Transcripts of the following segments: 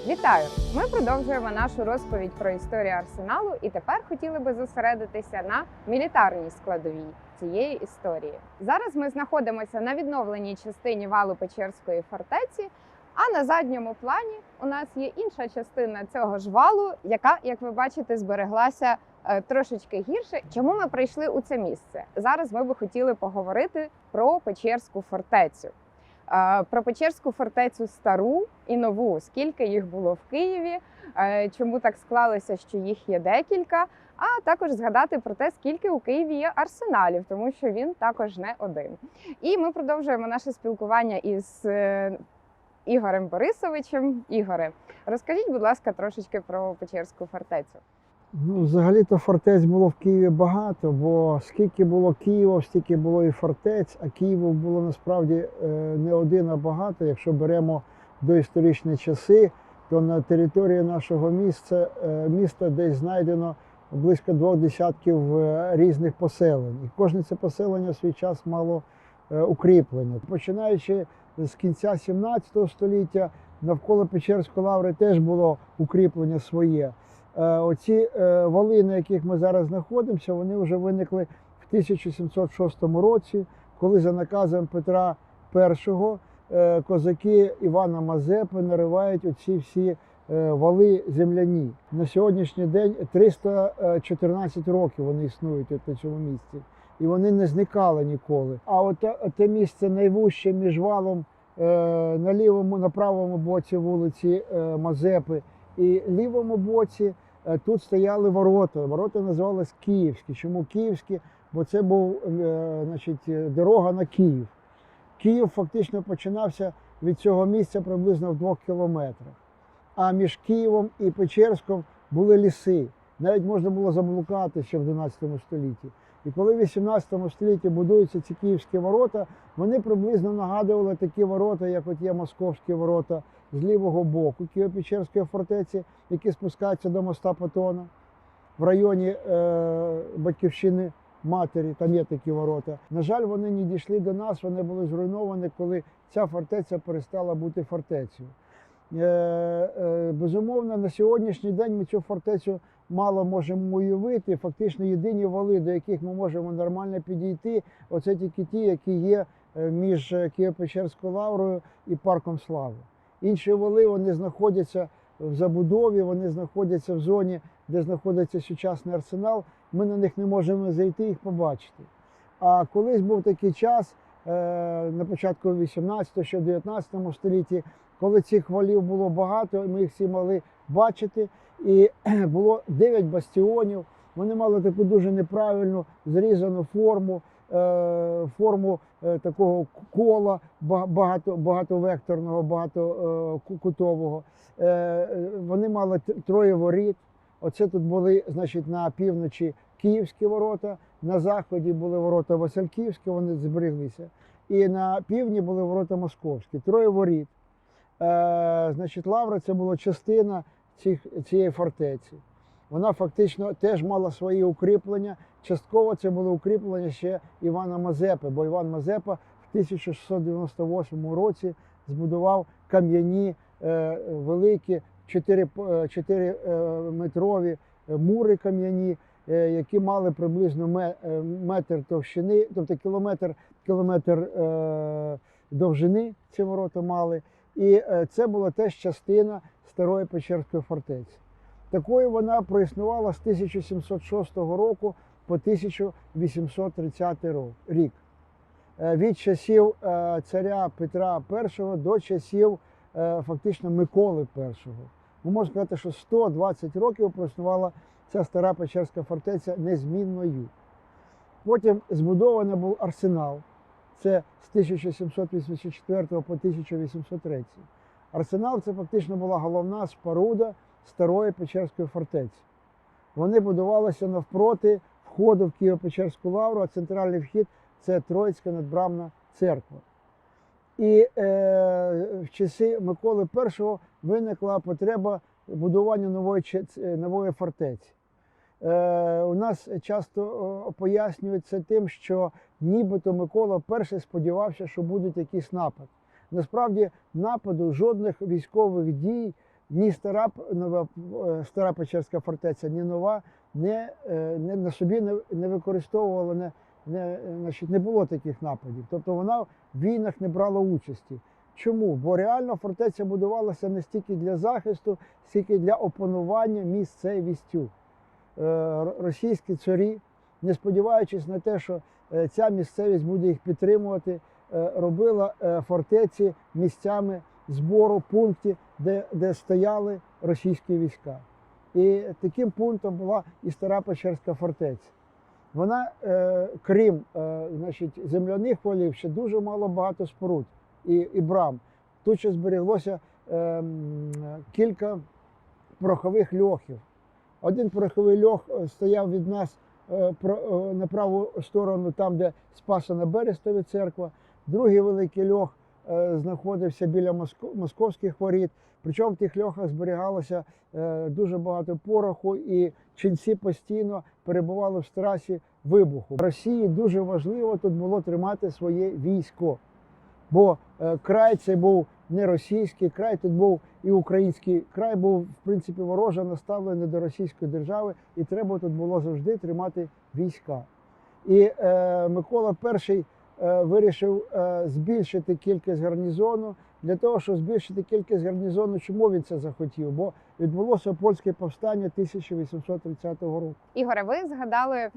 Вітаю! Ми продовжуємо нашу розповідь про історію Арсеналу і тепер хотіли би зосередитися на мілітарній складовій цієї історії. Зараз ми знаходимося на відновленій частині валу Печерської фортеці, а на задньому плані у нас є інша частина цього ж валу, яка, як ви бачите, збереглася трошечки гірше. Чому ми прийшли у це місце? Зараз ми би хотіли поговорити про Печерську фортецю. Про Печерську фортецю стару і нову, скільки їх було в Києві, чому так склалося, що їх є декілька, а також згадати про те, скільки у Києві є арсеналів, тому що він також не один. І ми продовжуємо наше спілкування із Ігорем Борисовичем. Ігоре, розкажіть, будь ласка, трошечки про Печерську фортецю. Взагалі-то фортець було в Києві багато, бо скільки було Києва, стільки було і фортець, а Києву було насправді не один, а багато. Якщо беремо доісторичні часи, то на території нашого міста десь знайдено близько 2 десятків різних поселень. І кожне це поселення в свій час мало укріплення. Починаючи з кінця 17 століття, навколо Печерської лаври теж було укріплення своє. Оці вали, на яких ми зараз знаходимося, вони вже виникли в 1706 році, коли за наказом Петра І козаки Івана Мазепи наривають оці всі вали земляні. На сьогоднішній день 314 років вони існують на цьому місці. І вони не зникали ніколи. А те місце найвужче між валом на правому боці вулиці Мазепи і лівому боці, тут стояли ворота. Ворота називались Київські. Чому Київські? Бо це був дорога на Київ. Київ фактично починався від цього місця приблизно в 2 кілометрах. А між Києвом і Печерськом були ліси. Навіть можна було заблукати ще в 12 столітті. І коли в 18 столітті будуються ці київські ворота, вони приблизно нагадували такі ворота, як от є московські ворота з лівого боку Києво-Печерської фортеці, які спускаються до моста Патона. В районі Батьківщини Матері, там є такі ворота. На жаль, вони не дійшли до нас, вони були зруйновані, коли ця фортеця перестала бути фортецею. Безумовно, на сьогоднішній день ми цю фортецю мало можемо уявити. Фактично єдині вали, до яких ми можемо нормально підійти, оце тільки ті, які є між Києво-Печерською лаврою і Парком Слави. Інші вали, вони знаходяться в забудові, вони знаходяться в зоні, де знаходиться сучасний арсенал. Ми на них не можемо зайти і їх побачити. А колись був такий час, на початку 18-го, ще в 19 столітті, коли цих валів було багато, ми їх всі могли бачити. І було 9 бастіонів. Вони мали таку дуже неправильну зрізану форму такого кола багатовекторного, багатокутового. Вони мали 3 воріт. Оце тут були, на півночі Київські ворота, на заході були ворота Васильківські, вони збереглися. І на півдні були ворота Московські. 3 воріт. Лавра – це була частина цієї фортеці. Вона фактично теж мала свої укріплення. Частково це були укріплення ще Івана Мазепи, бо Іван Мазепа в 1698 році збудував кам'яні великі 4-метрові мури кам'яні, які мали приблизно метр товщини, тобто кілометр довжини ці ворота мали. І це була теж частина старої Печерської фортеці. Такою вона проіснувала з 1706 року по 1830 рік. Від часів царя Петра І до часів фактично Миколи І. Ми можемо сказати, що 120 років проіснувала ця стара Печерська фортеця незмінною. Потім збудований був арсенал. Це з 1784 по 1803. Арсенал – це фактично була головна споруда старої Печерської фортеці. Вони будувалися навпроти входу в Києво-Печерську лавру, а центральний вхід – це Троїцька надбрамна церква. І в часи Миколи І виникла потреба будування нової фортеці. У нас часто пояснюється тим, що нібито Микола І сподівався, що буде якийсь напад. Насправді нападу, жодних військових дій ні стара Печерська фортеця, ні нова на собі не використовувала, значить, не було таких нападів. Тобто вона в війнах не брала участі. Чому? Бо реально фортеця будувалася не стільки для захисту, стільки для опанування місцевістю. Російські царі, не сподіваючись на те, що ця місцевість буде їх підтримувати, робила фортеці місцями збору пунктів, де стояли російські війська. І таким пунктом була і стара Печерська фортеця. Вона, крім значить, земляних полів, ще дуже мало багато споруд і брам. Тут ще збереглося кілька порохових льохів. Один пороховий льох стояв від нас на праву сторону, там, де Спасена Берестові церква. Другий великий льох знаходився біля московських воріт. Причому в тих льохах зберігалося дуже багато пороху, і ченці постійно перебували в стресі вибуху. Росії дуже важливо тут було тримати своє військо, бо край цей був не російський, край тут був і український, край був, в принципі, вороже наставлений до Російської держави, і треба тут було завжди тримати війська. І Микола І вирішив збільшити кількість гарнізону. Для того, щоб збільшити кількість гарнізону, чому він це захотів? Бо відбулося польське повстання 1830 року. Ігоре, ви згадали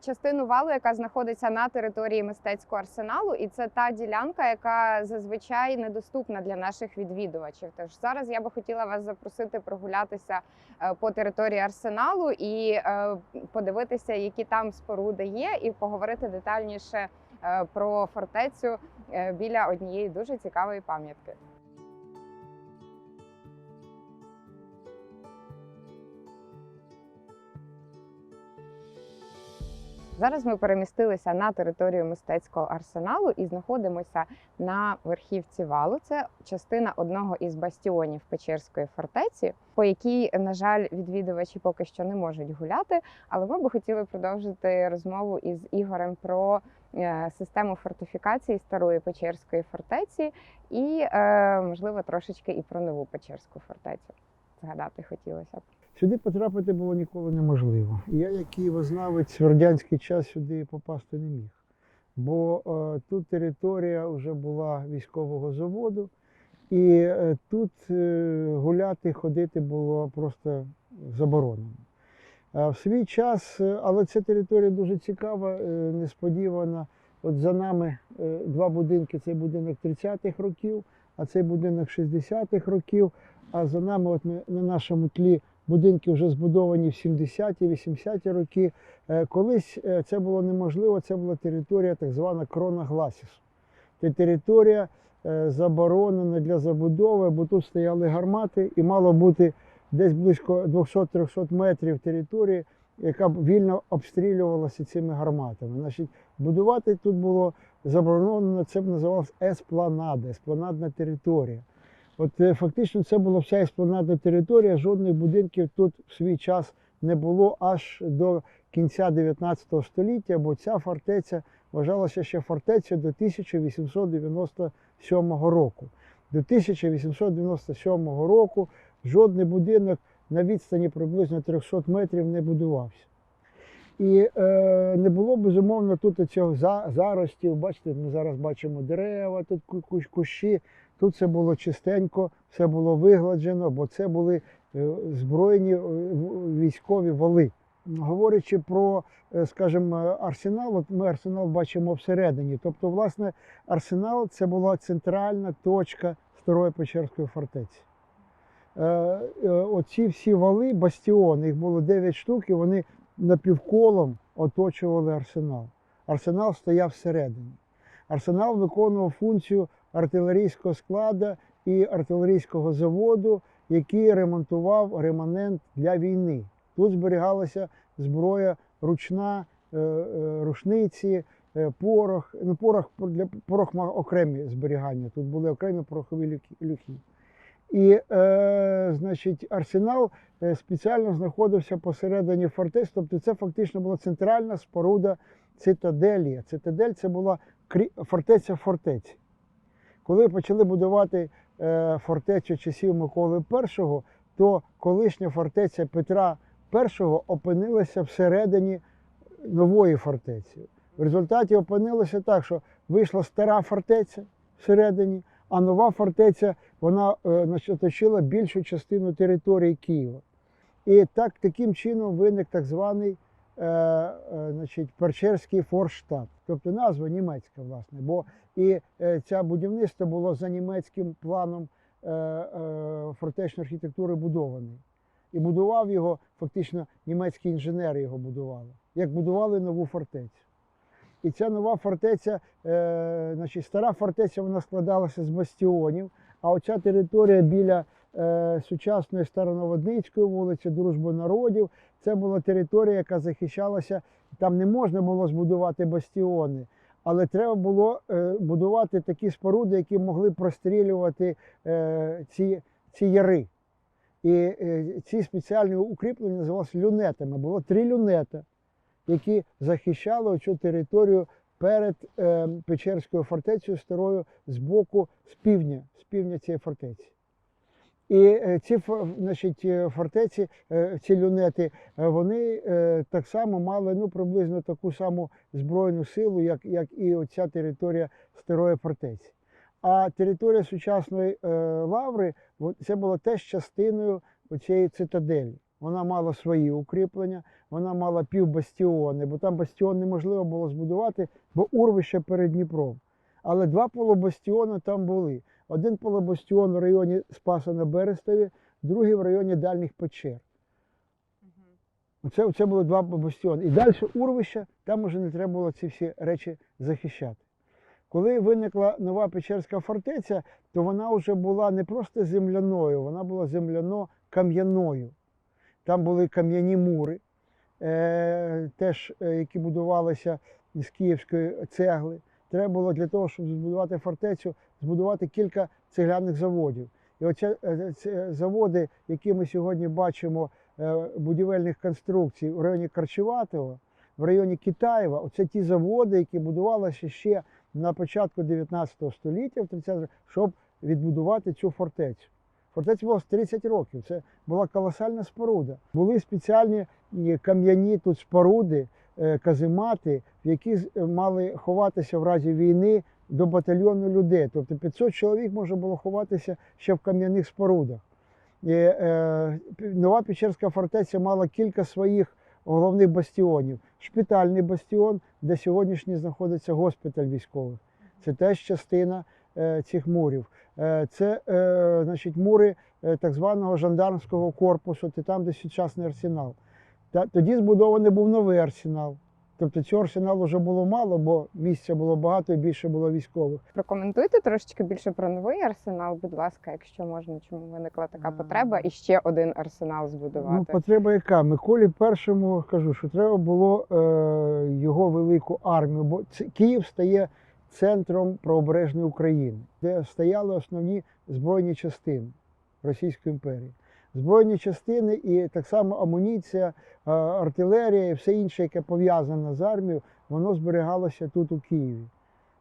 частину валу, яка знаходиться на території мистецького арсеналу, і це та ділянка, яка зазвичай недоступна для наших відвідувачів. Тож зараз я би хотіла вас запросити прогулятися по території арсеналу і подивитися, які там споруди є, і поговорити детальніше про фортецю біля однієї дуже цікавої пам'ятки. Зараз ми перемістилися на територію мистецького арсеналу і знаходимося на верхівці валу. Це частина одного із бастіонів Печерської фортеці, по якій, на жаль, відвідувачі поки що не можуть гуляти, але ми би хотіли продовжити розмову із Ігорем про систему фортифікації старої Печерської фортеці і, можливо, трошечки і про нову Печерську фортецю згадати хотілося б. Сюди потрапити було ніколи неможливо. Я, як києвознавець, в радянський час сюди попасти не міг. Бо тут територія вже була військового заводу, і тут гуляти, ходити було просто заборонено. В свій час, але ця територія дуже цікава, несподівана. От за нами два будинки, цей будинок 30-х років, а цей будинок 60-х років, а за нами от на нашому тлі будинки вже збудовані в 70-ті, 80-ті роки. Колись це було неможливо, це була територія так звана крона гласісу. Це територія заборонена для забудови, бо тут стояли гармати і мало бути десь близько 200-300 метрів території, яка вільно обстрілювалася цими гарматами. Значить, будувати тут було заборонено, це б називалося еспланада, еспланадна територія. От фактично це була вся еспланадна територія, жодних будинків тут в свій час не було аж до кінця 19 століття, бо ця фортеця вважалася ще фортецею до 1897 року. До 1897 року жодний будинок на відстані приблизно 300 метрів не будувався. І не було, безумовно, тут цього заростів. Бачите, ми зараз бачимо дерева, тут кущі. Тут все було чистенько, все було вигладжено, бо це були збройні військові вали. Говорячи про, скажімо, арсенал, от ми арсенал бачимо всередині. Тобто, власне, арсенал – це була центральна точка старої Печерської фортеці. Оці всі вали, бастіони, їх було 9 штук, і вони напівколом оточували арсенал. Арсенал стояв всередині. Арсенал виконував функцію артилерійського складу і артилерійського заводу, який ремонтував реманент для війни. Тут зберігалася зброя ручна, рушниці, порох. Ну, порох мав окремі зберігання, тут були окремі порохові люхи. І, значить, арсенал спеціально знаходився посередині фортець, тобто це фактично була центральна споруда цитаделі. Цитадель – це була фортеця фортеці. Коли почали будувати фортецю часів Миколи І, то колишня фортеця Петра І опинилася всередині нової фортеці. В результаті опинилося так, що вийшла стара фортеця всередині, а нова фортеця вона оточила більшу частину території Києва. І таким чином виник так званий Печерський форштадт, тобто назва німецька, власне, бо і це будівництво було за німецьким планом фортечної архітектури будований. І будував його, фактично, німецькі інженери його будували, як будували нову фортецю. І ця нова фортеця, стара фортеця, вона складалася з бастіонів, а оця територія біля сучасної Староноводницької вулиці, Дружби народів, це була територія, яка захищалася, там не можна було збудувати бастіони, але треба було будувати такі споруди, які могли прострілювати ці яри. І ці спеціальні укріплення називалися люнетами. Було 3 люнета, які захищали цю територію перед Печерською фортецею старою з боку, з півдня цієї фортеці. І ці фортеці, ці люнети, вони так само мали приблизно таку саму збройну силу, як і оця територія старої фортеці. А територія сучасної Лаври, це була теж частиною цієї цитаделі. Вона мала свої укріплення, вона мала півбастіони, бо там бастіон неможливо було збудувати, бо урвище перед Дніпром. Але 2 полубастіони там були. Один полубастіон в районі Спаса на Берестові, другий в районі Дальніх Печер. Це були 2 бастіони. І далі урвище, там вже не треба було ці всі речі захищати. Коли виникла нова Печерська фортеця, то вона вже була не просто земляною, вона була земляно-кам'яною. Там були кам'яні мури, теж які будувалися з київської цегли. Треба було для того, щоб збудувати фортецю, збудувати кілька цегляних заводів. І оці заводи, які ми сьогодні бачимо, будівельних конструкцій в районі Карчеватого, в районі Китаєва, оце ті заводи, які будувалися ще на початку 19 століття, щоб відбудувати цю фортецю. Фортеця була 30 років, це була колосальна споруда. Були спеціальні кам'яні тут споруди, каземати, в які мали ховатися в разі війни до батальйону людей. Тобто 500 чоловік можна було ховатися ще в кам'яних спорудах. І, нова Печерська фортеця мала кілька своїх головних бастіонів. Шпитальний бастіон, де сьогоднішній знаходиться госпіталь військових. Це теж частина цих мурів. Це мури так званого жандармського корпусу, там, де сучасний арсенал. Тоді збудований був новий арсенал. Тобто цього арсеналу вже було мало, бо місця було багато і більше було військових. Прокоментуйте трошечки більше про новий арсенал, будь ласка, якщо можна, чому виникла така потреба і ще один арсенал збудувати? Потреба яка? Миколі І, кажу, що треба було його велику армію, бо Київ стає центром правобережної України, де стояли основні збройні частини Російської імперії. Збройні частини і так само амуніція, артилерія і все інше, яке пов'язане з армією, воно зберігалося тут у Києві.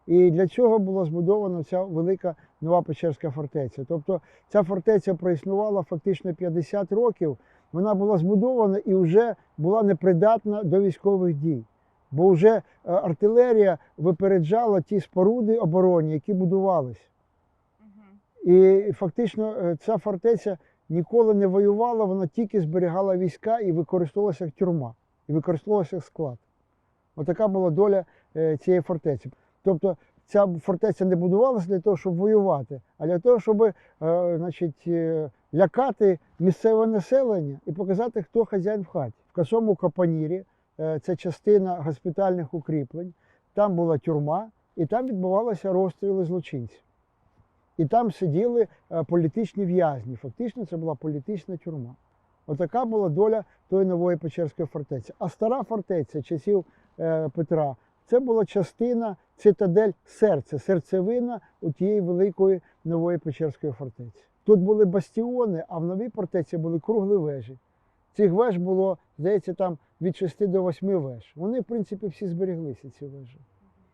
І для цього була збудована ця велика нова Печерська фортеця. Тобто ця фортеця проіснувала фактично 50 років, вона була збудована і вже була непридатна до військових дій. Бо вже артилерія випереджала ті споруди оборонні, які будувалися. І фактично ця фортеця ніколи не воювала, вона тільки зберігала війська і використовувалася як тюрма, і використовувалася як склад. Отака була доля цієї фортеці. Тобто ця фортеця не будувалася для того, щоб воювати, а для того, щоб лякати місцеве населення і показати, хто хазяїн в хаті. В Косому Капонірі, це частина госпітальних укріплень, там була тюрма, і там відбувалися розстріли злочинців. І там сиділи політичні в'язні. Фактично це була політична тюрма. Отака була доля тої нової Печерської фортеці. А стара фортеця часів Петра, це була частина, цитадель, серцевина у тієї великої нової Печерської фортеці. Тут були бастіони, а в новій фортеці були круглі вежі. Цих веж було, здається, там від 6 до 8 веж. Вони, в принципі, всі зберіглися, ці вежі,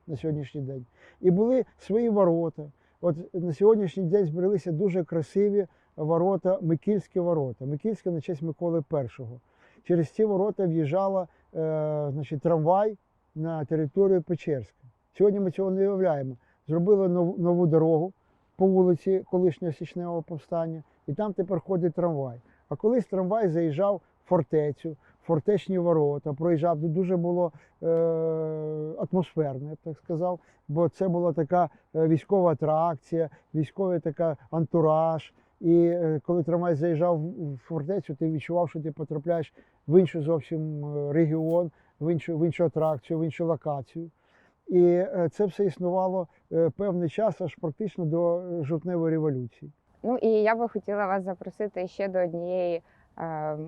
на сьогоднішній день. І були свої ворота. От на сьогоднішній день збереглися дуже красиві ворота, Микільські ворота. Микільське на честь Миколи І. Через ці ворота в'їжджала значить, трамвай на територію Печерська. Сьогодні ми цього не уявляємо. Зробили нову дорогу по вулиці колишнього Січневого повстання, і там тепер ходить трамвай. А колись трамвай заїжджав в фортецю, фортечні ворота, проїжджав, дуже було атмосферно, я б так сказав, бо це була така військова атракція, військовий така антураж. І коли трамвай заїжджав в фортецю, ти відчував, що ти потрапляєш в інший зовсім регіон, в іншу атракцію, в іншу локацію. І це все існувало певний час, аж практично до жовтневої революції. Ну і я би хотіла вас запросити ще до однієї,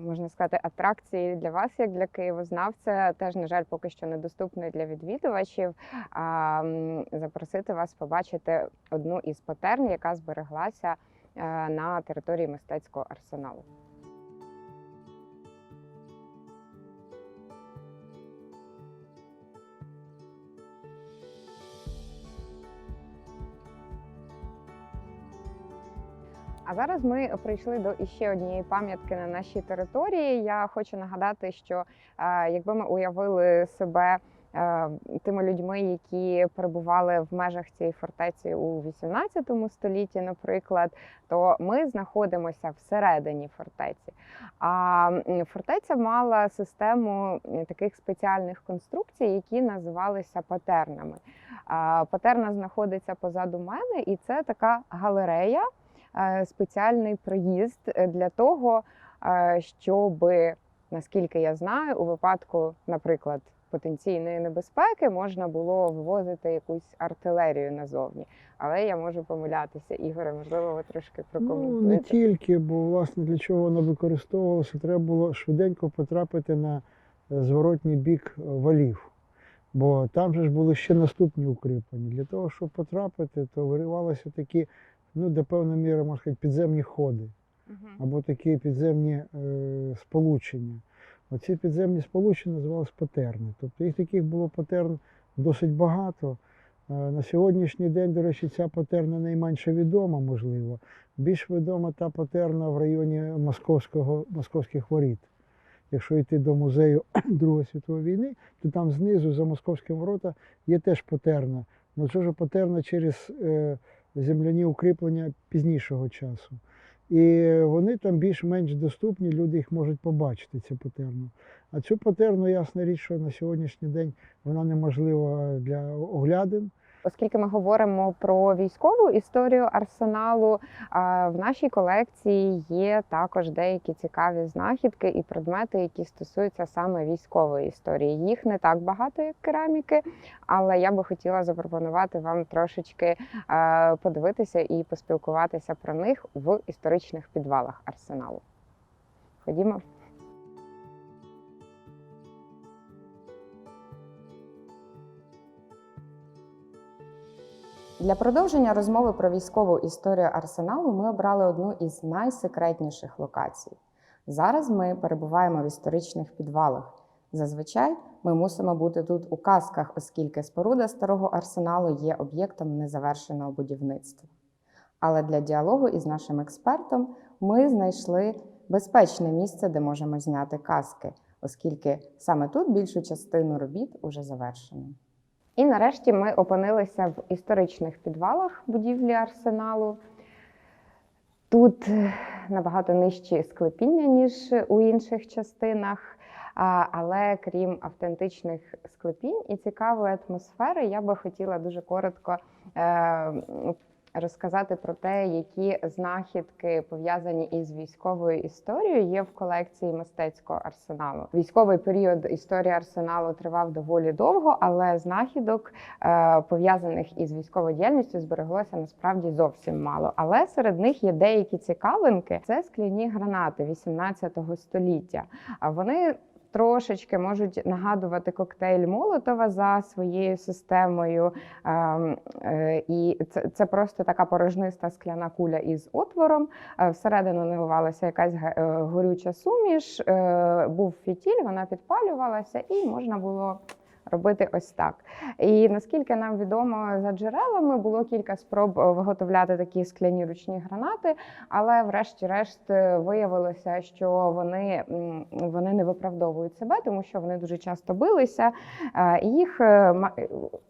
можна сказати, атракції для вас, як для києвознавця, теж, на жаль, поки що недоступної для відвідувачів, запросити вас побачити одну із патерн, яка збереглася на території мистецького арсеналу. А зараз ми прийшли до іще однієї пам'ятки на нашій території. Я хочу нагадати, що якби ми уявили себе тими людьми, які перебували в межах цієї фортеці у 18 столітті, наприклад, то ми знаходимося всередині фортеці. А фортеця мала систему таких спеціальних конструкцій, які називалися патернами. Патерна знаходиться позаду мене, і це така галерея, спеціальний проїзд для того, щоб, наскільки я знаю, у випадку, наприклад, потенційної небезпеки можна було вивозити якусь артилерію назовні. Але я можу помилятися. Ігоре, можливо, ви трошки прокоментуєте? Ну, не тільки, бо, власне, для чого воно використовувалося, треба було швиденько потрапити на зворотній бік валів. Бо там же ж були ще наступні укріплення. Для того, щоб потрапити, то виривалися такі, ну, до певної міри, можна сказати, підземні ходи, або такі підземні сполучення. Оці підземні сполучення називалися патерни. Тобто їх таких було патерн досить багато. На сьогоднішній день, до речі, ця патерна найменше відома, можливо. Більш відома та патерна в районі Московських воріт. Якщо йти до музею Другої світової війни, то там знизу, за Московськими ворота, є теж патерна. Але це вже патерна через земляні укріплення пізнішого часу. І вони там більш-менш доступні, люди їх можуть побачити, цю патерну. А цю патерну, ясна річ, що на сьогоднішній день вона неможлива для оглядин. Оскільки ми говоримо про військову історію арсеналу, в нашій колекції є також деякі цікаві знахідки і предмети, які стосуються саме військової історії. Їх не так багато, як кераміки, але я би хотіла запропонувати вам трошечки подивитися і поспілкуватися про них в історичних підвалах арсеналу. Ходімо. Для продовження розмови про військову історію арсеналу ми обрали одну із найсекретніших локацій. Зараз ми перебуваємо в історичних підвалах. Зазвичай ми мусимо бути тут у казках, оскільки споруда старого арсеналу є об'єктом незавершеного будівництва. Але для діалогу із нашим експертом ми знайшли безпечне місце, де можемо зняти казки, оскільки саме тут більшу частину робіт уже завершено. І нарешті ми опинилися в історичних підвалах будівлі арсеналу. Тут набагато нижчі склепіння, ніж у інших частинах, але крім автентичних склепінь і цікавої атмосфери, я би хотіла дуже коротко розказати про те, які знахідки, пов'язані із військовою історією, є в колекції мистецького арсеналу. Військовий період історії арсеналу тривав доволі довго, але знахідок, пов'язаних із військовою діяльністю, збереглося насправді зовсім мало. Але серед них є деякі цікавинки. Це скляні гранати 18 століття. Вони трошечки можуть нагадувати коктейль Молотова за своєю системою. І це просто така порожниста скляна куля із отвором. Всередину наливалася якась горюча суміш, був фітіль, вона підпалювалася і можна було робити ось так. І наскільки нам відомо за джерелами, було кілька спроб виготовляти такі скляні ручні гранати, але врешті-решт виявилося, що вони не виправдовують себе, тому що вони дуже часто билися. І їх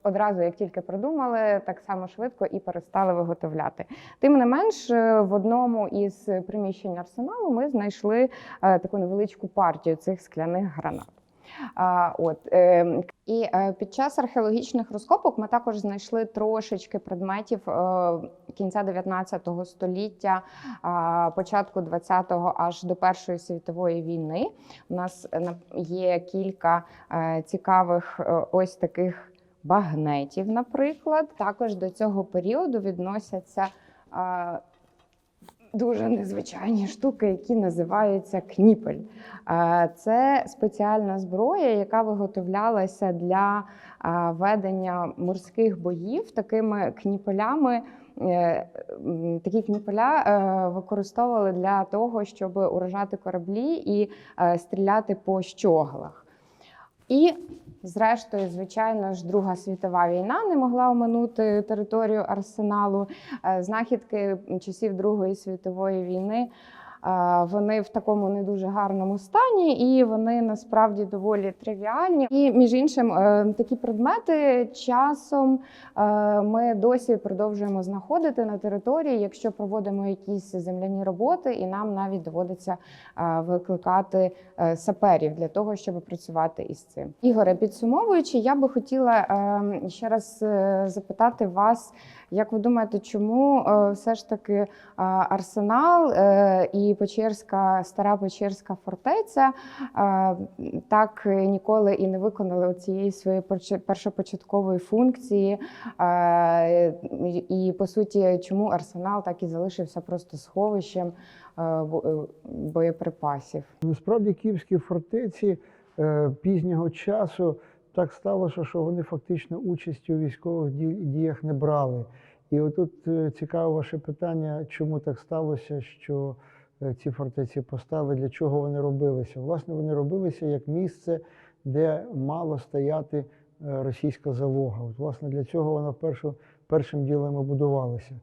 одразу, як тільки придумали, так само швидко і перестали виготовляти. Тим не менш, в одному із приміщень арсеналу ми знайшли таку невеличку партію цих скляних гранат. І під час археологічних розкопок ми також знайшли трошечки предметів кінця 19 століття, початку 20-го аж до Першої світової війни. У нас є кілька цікавих ось таких багнетів, наприклад. Також до цього періоду відносяться дуже незвичайні штуки, які називаються кніпель. Це спеціальна зброя, яка виготовлялася для ведення морських боїв. Такими кніпелями, такі кніпеля використовували для того, щоб уражати кораблі і стріляти по щоглах. І, зрештою, звичайно ж, Друга світова війна не могла оминути територію арсеналу. Знахідки часів Другої світової війни, вони в такому не дуже гарному стані, і вони насправді доволі тривіальні. І, між іншим, такі предмети часом ми досі продовжуємо знаходити на території, якщо проводимо якісь земляні роботи, і нам навіть доводиться викликати саперів для того, щоб працювати із цим. Ігоре, підсумовуючи, я би хотіла ще раз запитати вас, як ви думаєте, чому все ж таки арсенал і Стара Печерська фортеця так ніколи і не виконали цієї своєї першопочаткової функції, і, по суті, чому арсенал так і залишився просто сховищем боєприпасів? Насправді київські фортеці пізнього часу так сталося, що вони фактично участі у військових діях не брали. І отут цікаве ваше питання, чому так сталося, що ці фортеці постали, для чого вони робилися. Власне, вони робилися як місце, де мало стояти російська залога. От, власне, для цього вона першим ділом і будувалася.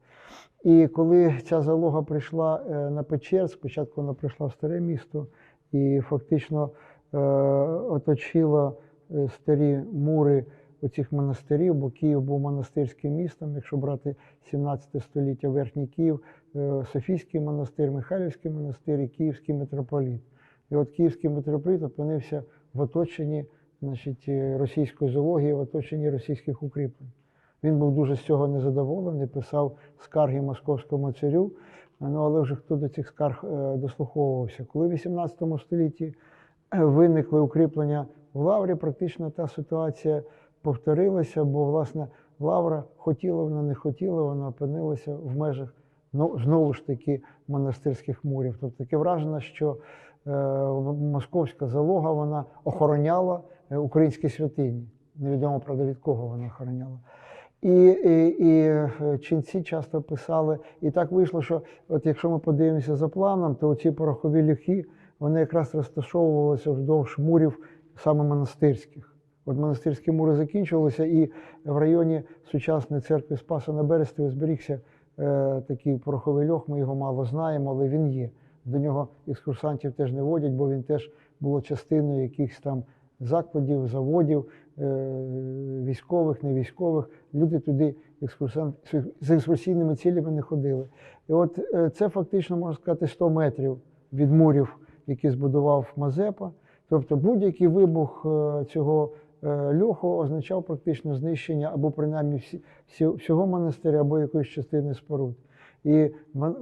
І коли ця залога прийшла на Печерськ, спочатку вона прийшла в Старе місто і фактично оточила старі мури оцих монастирів, бо Київ був монастирським містом, якщо брати 17 століття, Верхній Київ, Софійський монастир, Михайлівський монастир і Київський митрополіт. І от Київський митрополіт опинився в оточенні, значить, російської зоології, в оточенні російських укріплень. Він був дуже з цього незадоволений, писав скарги московському царю, але вже хто до цих скарг дослуховувався. Коли в 18 столітті виникли укріплення в Лаврі, практично та ситуація повторилася, бо, власне, Лавра, хотіла вона, не хотіла, вона опинилася в межах, знову ж таки, монастирських мурів. Тобто таке враження, що московська залога, вона охороняла українські святині. Невідомо, правда, від кого вона охороняла. І ченці часто писали, і так вийшло, що от якщо ми подивимося за планом, то ці порохові льохи, вони якраз розташовувалися вздовж мурів саме монастирських. От монастирські мури закінчувалися, і в районі сучасної церкви Спаса на Берестові зберігся такий пороховий льох, ми його мало знаємо, але він є. До нього екскурсантів теж не водять, бо він теж було частиною якихось там закладів, заводів, військових, невійськових. Люди туди з екскурсійними цілями не ходили. І от це фактично, можна сказати, 100 метрів від мурів, які збудував Мазепа. Тобто будь-який вибух цього льоху означав практично знищення або принаймні всього монастиря, або якоїсь частини споруд. І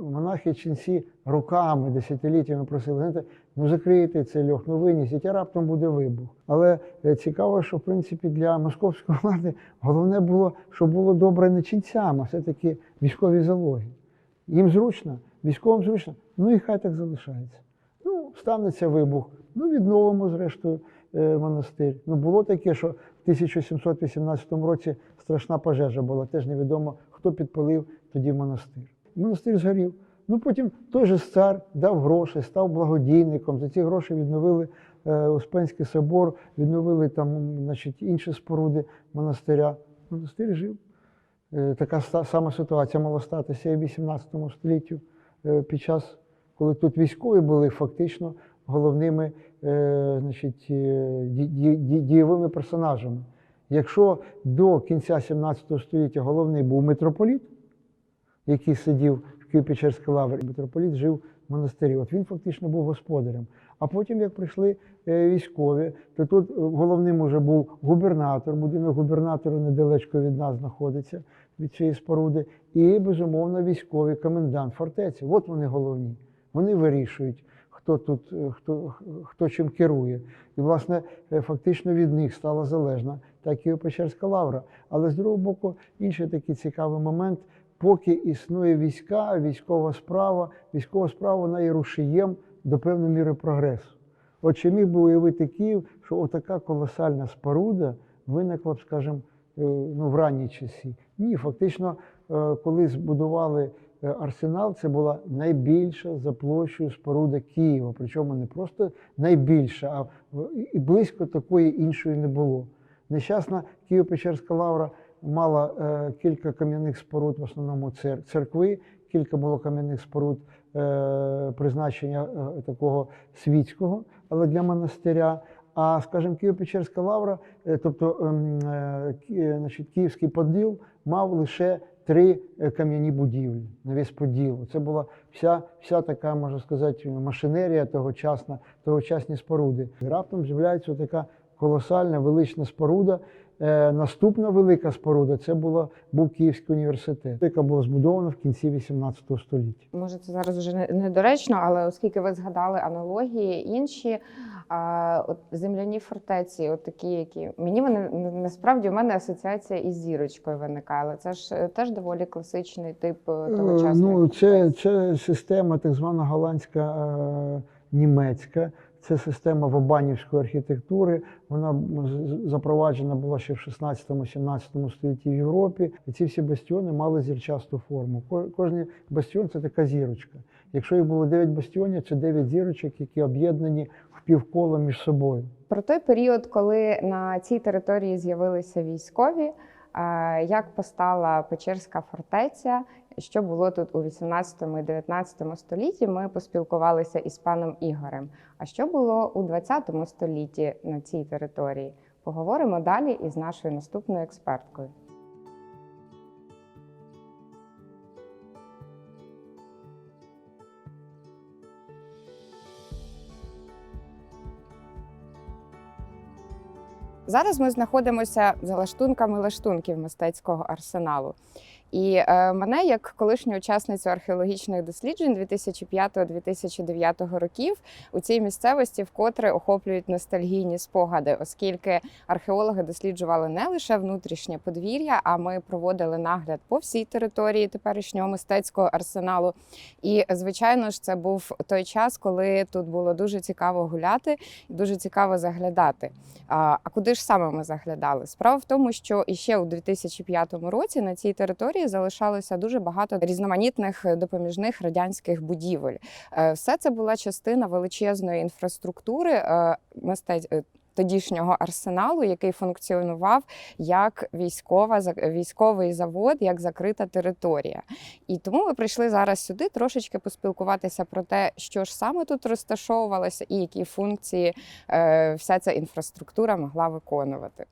монахи ченці роками, десятиліттями просили, знаєте, ну закрийте цей льох, ну винесіть, а раптом буде вибух. Але цікаво, що в принципі для московської влади головне було, щоб було добре не ченцям, а все-таки військові залоги. Їм зручно, військовим зручно, ну і хай так залишається. Ну, станеться вибух, ну відновимо зрештою монастир. Ну було таке, що в 1718 році страшна пожежа була, теж невідомо, хто підпалив тоді монастир. Монастир згорів. Ну, потім той же цар дав гроші, став благодійником. За ці гроші відновили Успенський собор, відновили там, значить, інші споруди монастиря. Монастир жив. Така сама ситуація мала статися і в 18 столітті, під час, коли тут військові були фактично головними, значить, дієвими персонажами. Якщо до кінця 17 століття головний був митрополіт, який сидів в Києво-Печерській лаврі, митрополіт жив в монастирі. От він фактично був господарем. А потім, як прийшли військові, то тут головним уже був губернатор, будинок губернатора недалечко від нас знаходиться, від цієї споруди, і, безумовно, військовий комендант фортеці. От вони головні. Вони вирішують, хто тут, хто чим керує. І, власне, фактично від них стала залежна та Києво-Печерська лавра. Але, з другого боку, інший такий цікавий момент, поки існує війська, військова справа вона є рушієм до певної міри прогресу. От чи міг би уявити Київ, що отака колосальна споруда виникла б, скажімо, в ранні часи? Ні, фактично, коли збудували Арсенал, це була найбільша за площею споруда Києва. Причому не просто найбільша, а і близько такої іншої не було. Нещасна Києво-Печерська лавра мала кілька кам'яних споруд, в основному церкви, кілька було кам'яних споруд призначення такого світського, але для монастиря. А, скажімо, Києво-Печерська лавра, тобто значить, Київський поділ, мав лише 3 кам'яні будівлі на весь поділ. Це була вся така, можна сказати, машинерія тогочасні споруди. І раптом з'являється така колосальна, велична споруда. Наступна велика споруда – це був Київський університет, яка була збудована в кінці 18 століття. Може, це зараз вже недоречно, але оскільки ви згадали аналогії інші, от земляні фортеці, от такі, які мені вони насправді у мене асоціація із зірочкою виникає, але це ж теж доволі класичний тип тогочасної. Ну, це система так звана голландська німецька. Це система вабанівської архітектури, вона запроваджена була ще в 16-17 столітті в Європі. І ці всі бастіони мали зірчасту форму. Кожен бастіон – це така зірочка. Якщо їх було 9 бастіонів, це 9 зірочок, які об'єднані в півколо між собою. Про той період, коли на цій території з'явилися військові, як постала Печерська фортеця, що було тут у 18 і 19 столітті, ми поспілкувалися із паном Ігорем. А що було у 20 столітті на цій території? Поговоримо далі із нашою наступною експерткою. Зараз ми знаходимося за лаштунками лаштунків мистецького арсеналу. І мене, як колишню учасницю археологічних досліджень 2005-2009 років, у цій місцевості вкотре охоплюють ностальгійні спогади, оскільки археологи досліджували не лише внутрішнє подвір'я, а ми проводили нагляд по всій території теперішнього мистецького арсеналу. І, звичайно ж, це був той час, коли тут було дуже цікаво гуляти і дуже цікаво заглядати. А куди ж саме ми заглядали? Справа в тому, що іще у 2005 році на цій території залишалося дуже багато різноманітних допоміжних радянських будівель. Все це була частина величезної інфраструктури тодішнього арсеналу, який функціонував як військовий завод, як закрита територія. І тому ми прийшли зараз сюди трошечки поспілкуватися про те, що ж саме тут розташовувалося і які функції вся ця інфраструктура могла виконувати.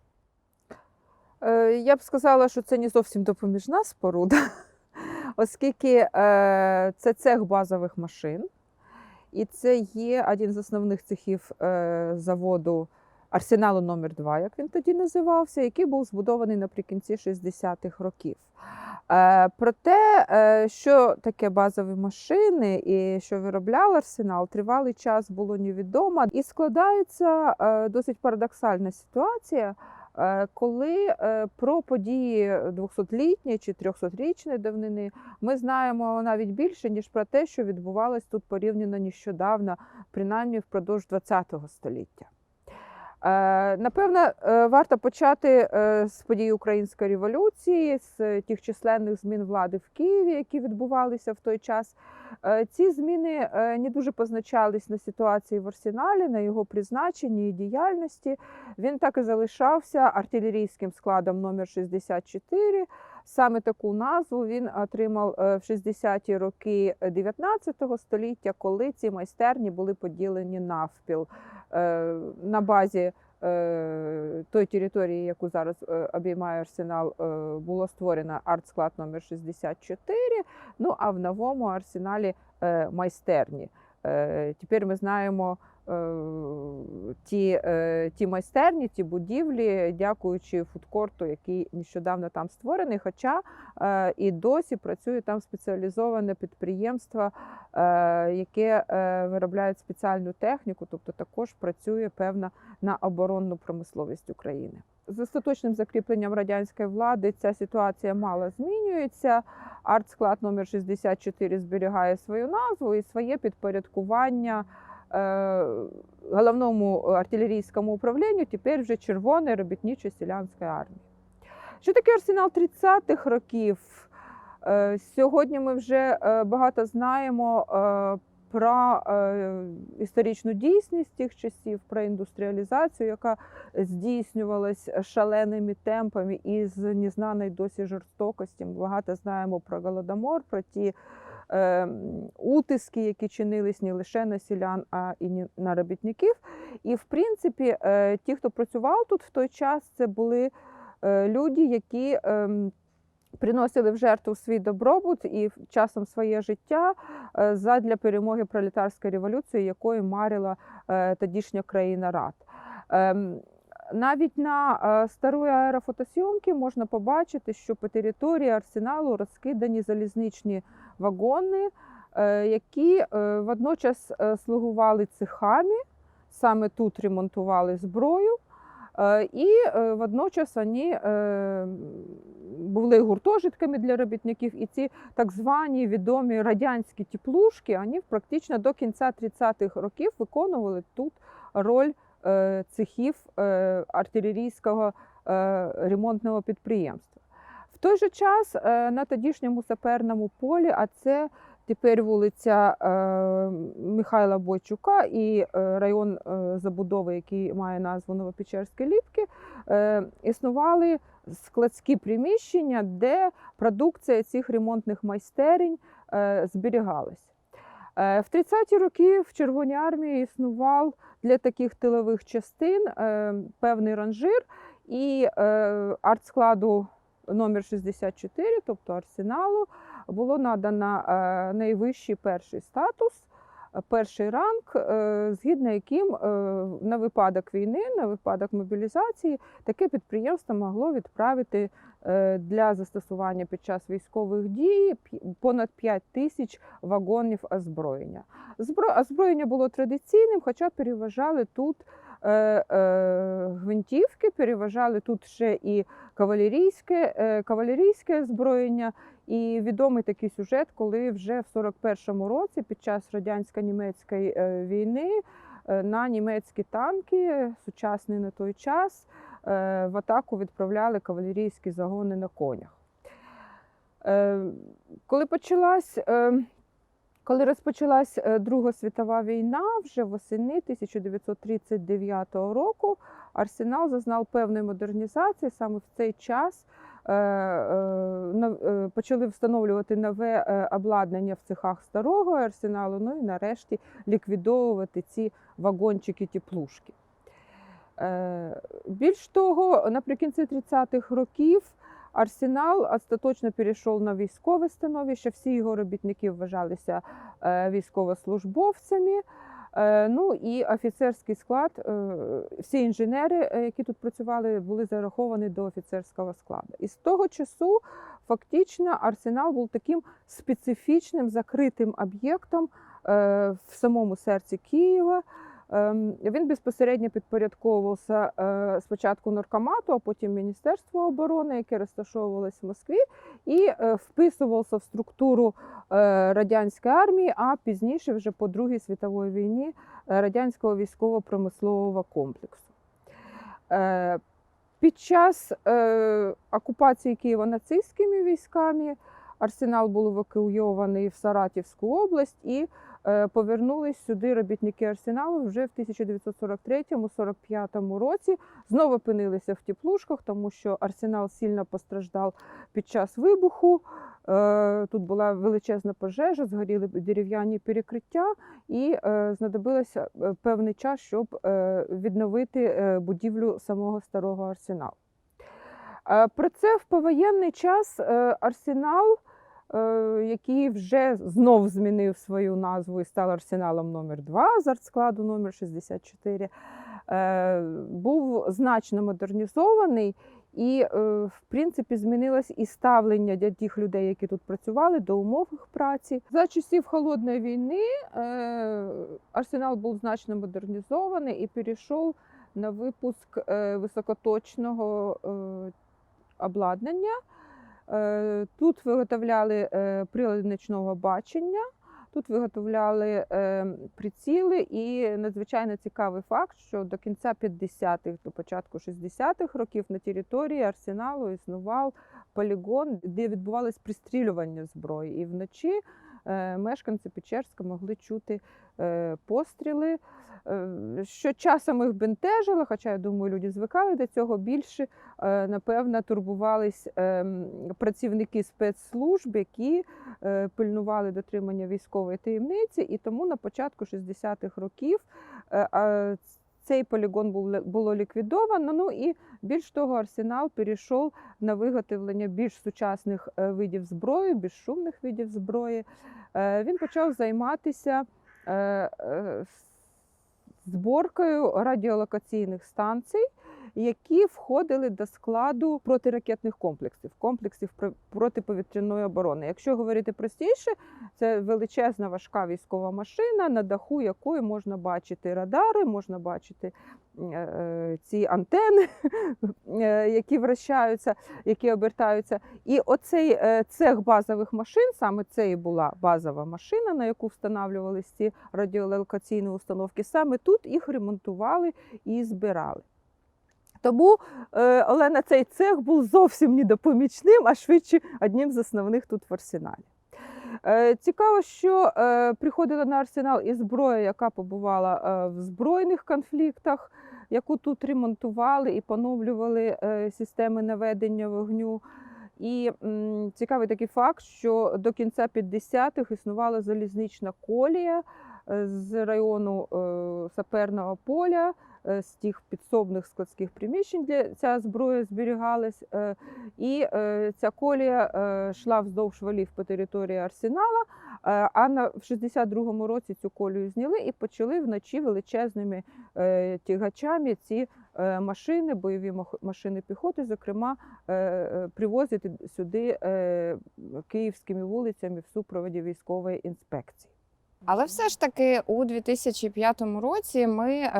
Я б сказала, що це не зовсім допоміжна споруда, оскільки це цех базових машин. І це є один з основних цехів заводу Арсеналу номер 2, як він тоді називався, який був збудований наприкінці 60-х років. Про те, що таке базові машини і що виробляв Арсенал, тривалий час було невідомо. І складається досить парадоксальна ситуація, коли про події 200-літньої чи 300-річної давнини ми знаємо навіть більше, ніж про те, що відбувалось тут порівняно нещодавно, принаймні впродовж ХХ століття. Напевно, варто почати з подій Української революції, з тих численних змін влади в Києві, які відбувалися в той час. Ці зміни не дуже позначались на ситуації в арсеналі, на його призначенні і діяльності. Він так і залишався артилерійським складом номер 64. Саме таку назву він отримав в 60-ті роки 19 століття, коли ці майстерні були поділені навпіл. На базі той території, яку зараз обіймає арсенал, було створено артсклад номер 64, ну а в новому арсеналі майстерні. Тепер ми знаємо ті майстерні, ті будівлі, дякуючи фудкорту, який нещодавно там створений, хоча і досі працює там спеціалізоване підприємство, яке виробляє спеціальну техніку, тобто також працює певна на оборонну промисловість України. З остаточним закріпленням радянської влади ця ситуація мало змінюється. Артсклад номер 64 зберігає свою назву і своє підпорядкування головному артилерійському управлінню, тепер вже Червоної робітничо-селянської армії. Що таке арсенал 30-х років? Сьогодні ми вже багато знаємо про історичну дійсність тих часів, про індустріалізацію, яка здійснювалась шаленими темпами і з незнаної досі жорстокості. Ми багато знаємо про Голодомор, про ті утиски, які чинились не лише на селян, а і на робітників. І, в принципі, ті, хто працював тут в той час, це були люди, які приносили в жертву свій добробут і часом своє життя задля перемоги пролетарської революції, якою марила тодішня країна Рад. Навіть на старої аерофотосйомки можна побачити, що по території арсеналу розкидані залізничні вагони, які водночас слугували цехами, саме тут ремонтували зброю, і водночас вони були гуртожитками для робітників. І ці так звані відомі радянські теплушки, вони практично до кінця 30-х років виконували тут роль цехів артилерійського ремонтного підприємства. В той же час на тодішньому саперному полі, а це тепер вулиця Михайла Бойчука і район забудови, який має назву Новопечерські Ліпки, існували складські приміщення, де продукція цих ремонтних майстерень зберігалась. В 30-ті роки в Червоній армії існував для таких тилових частин певний ранжир, і артскладу номер 64, тобто арсеналу, було надано найвищий перший статус, перший ранг, згідно яким на випадок війни, на випадок мобілізації таке підприємство могло відправити для застосування під час військових дій понад 5 тисяч вагонів озброєння. Озброєння було традиційним, хоча переважали тут гвинтівки, переважали тут ще і кавалерійське озброєння. І відомий такий сюжет, коли вже в 41-му році під час радянсько-німецької війни на німецькі танки, сучасні на той час, в атаку відправляли кавалерійські загони на конях. Коли розпочалась Друга світова війна, вже восени 1939 року арсенал зазнав певної модернізації. Саме в цей час почали встановлювати нове обладнання в цехах старого арсеналу, ну і нарешті ліквідовувати ці вагончики-теплушки. Більш того, наприкінці 30-х років арсенал остаточно перейшов на військове становище, всі його робітники вважалися військовослужбовцями. Ну і офіцерський склад, всі інженери, які тут працювали, були зараховані до офіцерського складу. І з того часу фактично арсенал був таким специфічним закритим об'єктом в самому серці Києва. Він безпосередньо підпорядковувався спочатку Наркомату, а потім Міністерству оборони, яке розташовувалось в Москві, і вписувався в структуру радянської армії, а пізніше, вже по Другій світовій війні, радянського військово-промислового комплексу. Під час окупації Києва нацистськими військами арсенал був евакуйований в Саратівську область і повернулись сюди робітники арсеналу вже в 1943-45 році. Знову опинилися в теплушках, тому що арсенал сильно постраждав під час вибуху. Тут була величезна пожежа, згоріли дерев'яні перекриття і знадобилося певний час, щоб відновити будівлю самого старого арсеналу. Проте в повоєнний час арсенал, який вже знов змінив свою назву і став арсеналом номер 2 з артскладу номер 64, був значно модернізований. І, в принципі, змінилось і ставлення тих людей, які тут працювали, до умов їх праці. За часів Холодної війни арсенал був значно модернізований і перейшов на випуск високоточного обладнання. Тут виготовляли прилади нічного бачення, тут виготовляли приціли, і надзвичайно цікавий факт, що до кінця 50-х, до початку 60-х років на території арсеналу існував полігон, де відбувалось пристрілювання зброї. І вночі мешканці Печерська могли чути постріли, що часом їх бентежило, хоча, я думаю, люди звикали до цього. Більше, напевно, турбувались працівники спецслужб, які пильнували дотримання військової таємниці, і тому на початку 60-х років цей полігон було ліквідовано. Ну і більш того, арсенал перейшов на виготовлення більш сучасних видів зброї, більш шумних видів зброї. Він почав займатися зборкою радіолокаційних станцій, які входили до складу протиракетних комплексів протиповітряної оборони. Якщо говорити простіше, це величезна важка військова машина, на даху якої можна бачити радари, можна бачити ці антени, які вращаються, які обертаються. І оцей цех базових машин, саме це і була базова машина, на яку встановлювалися ці радіолокаційні установки, саме тут їх ремонтували і збирали. Тому, Олена, цей цех був зовсім не допомічним, а швидше одним з основних тут в арсеналі. Цікаво, що приходила на арсенал і зброя, яка побувала в збройних конфліктах, яку тут ремонтували і поновлювали системи наведення вогню. І цікавий такий факт, що до кінця 50-х існувала залізнична колія з району Саперного поля, з тих підсобних складських приміщень, де ця зброя зберігалась. І ця колія йшла вздовж валів по території арсенала, а в 62-му році цю колію зняли і почали вночі величезними тягачами ці машини, бойові машини піхоти, зокрема, привозити сюди київськими вулицями в супроводі військової інспекції. Але все ж таки у 2005 році ми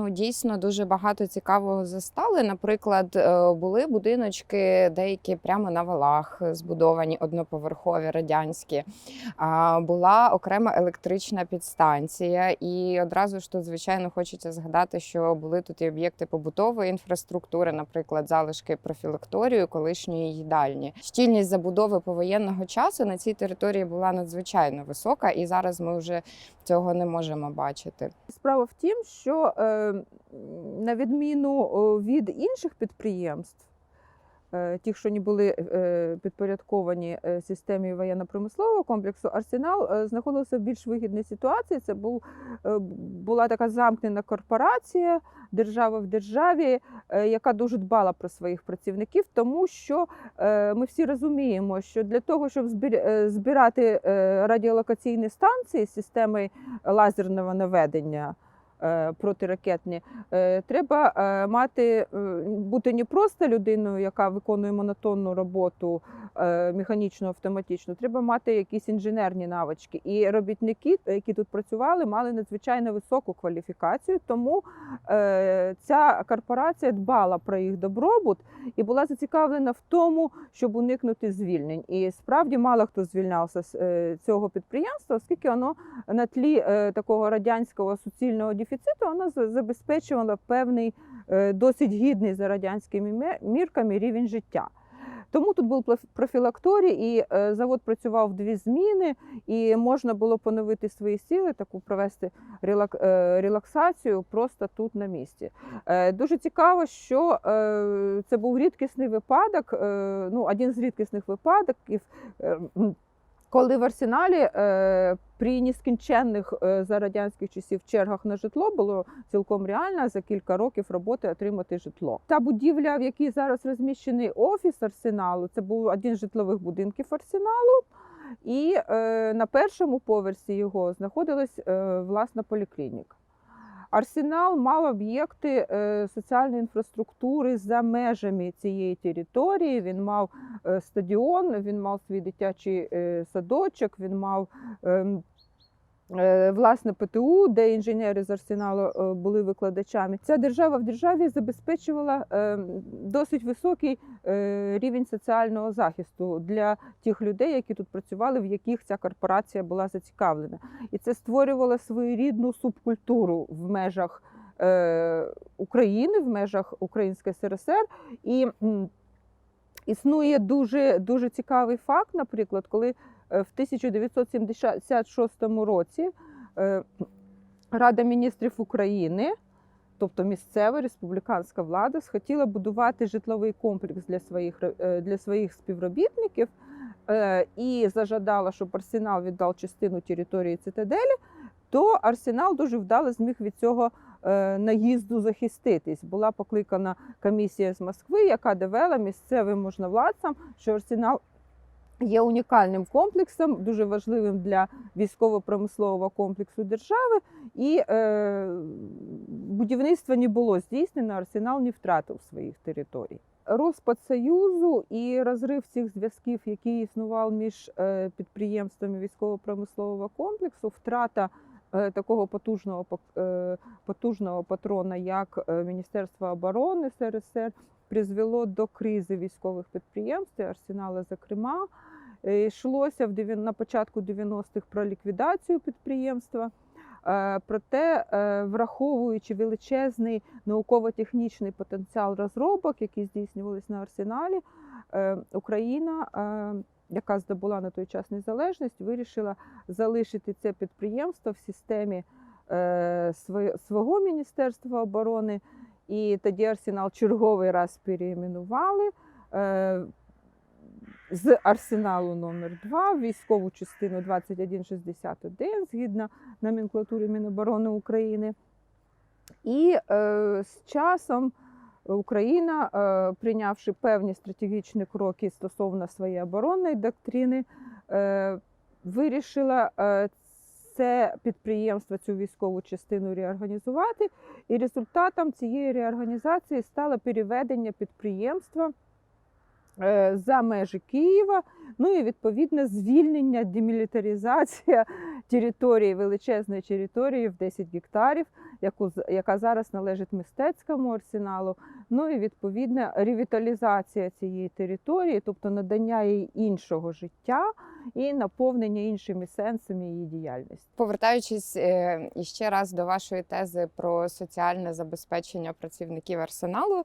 дійсно дуже багато цікавого застали. Наприклад, були будиночки деякі прямо на валах, збудовані одноповерхові, радянські. Була окрема електрична підстанція. І одразу ж тут, звичайно, хочеться згадати, що були тут і об'єкти побутової інфраструктури, наприклад, залишки профілакторію, колишньої їдальні. Щільність забудови повоєнного часу на цій території була надзвичайно висока, і зараз ми вже цього не можемо бачити. Справа в тім, що на відміну від інших підприємств, тих, що не були підпорядковані системі воєнно-промислового комплексу, арсенал знаходився в більш вигідній ситуації. Це була така замкнена корпорація, держава в державі, яка дуже дбала про своїх працівників, тому що ми всі розуміємо, що для того, щоб збирати радіолокаційні станції з системи лазерного наведення, протиракетні, треба бути не просто людиною, яка виконує монотонну роботу механічну, автоматичну, треба мати якісь інженерні навички. І робітники, які тут працювали, мали надзвичайно високу кваліфікацію, тому ця корпорація дбала про їх добробут і була зацікавлена в тому, щоб уникнути звільнень. І справді мало хто звільнявся з цього підприємства, оскільки воно на тлі такого радянського суцільного дефіциту воно забезпечувало певний досить гідний за радянськими мірками рівень життя. Тому тут був профілакторій, і завод працював в 2 зміни, і можна було поновити свої сили, таку провести релаксацію просто тут на місці. Дуже цікаво, що це був рідкісний випадок, один з рідкісних випадків, коли в Арсеналі при нескінченних за радянських часів чергах на житло було цілком реально за кілька років роботи отримати житло. Та будівля, в якій зараз розміщений офіс Арсеналу, це був один з житлових будинків Арсеналу, і на першому поверсі його знаходилась власна поліклініка. Арсенал мав об'єкти соціальної інфраструктури за межами цієї території. Він мав стадіон, він мав свій дитячий садочок, він мав власне ПТУ, де інженери з Арсеналу були викладачами. Ця держава в державі забезпечувала досить високий рівень соціального захисту для тих людей, які тут працювали, в яких ця корпорація була зацікавлена. І це створювало своєрідну субкультуру в межах України, в межах Української СРСР. І існує дуже цікавий факт, наприклад, коли в 1976 році Рада міністрів України, тобто місцева республіканська влада, схотіла будувати житловий комплекс для своїх співробітників і зажадала, щоб Арсенал віддав частину території цитаделі, то Арсенал дуже вдало зміг від цього наїзду захиститись. Була покликана комісія з Москви, яка довела місцевим можновладцям, що Арсенал є унікальним комплексом, дуже важливим для військово-промислового комплексу держави, і будівництво не було здійснено, Арсенал не втратив своїх територій. Розпад Союзу і розрив цих зв'язків, який існував між підприємствами військово-промислового комплексу, втрата такого потужного патрона, як Міністерство оборони СРСР, призвело до кризи військових підприємств, Арсенала зокрема. Йшлося на початку 90-х про ліквідацію підприємства. Проте, враховуючи величезний науково-технічний потенціал розробок, які здійснювалися на Арсеналі, Україна, яка здобула на той час незалежність, вирішила залишити це підприємство в системі свого Міністерства оборони. І тоді Арсенал черговий раз переіменували з Арсеналу номер 2 в військову частину 2161, згідно номенклатури Міноборони України. І з часом Україна, прийнявши певні стратегічні кроки стосовно своєї оборонної доктрини, вирішила це підприємство, цю військову частину реорганізувати. І результатом цієї реорганізації стало переведення підприємства за межі Києва, і відповідно звільнення, демілітаризація території, величезної території в 10 гектарів, яка зараз належить мистецькому Арсеналу, і відповідно ревіталізація цієї території, тобто надання їй іншого життя і наповнення іншими сенсами її діяльності. Повертаючись іще раз до вашої тези про соціальне забезпечення працівників Арсеналу,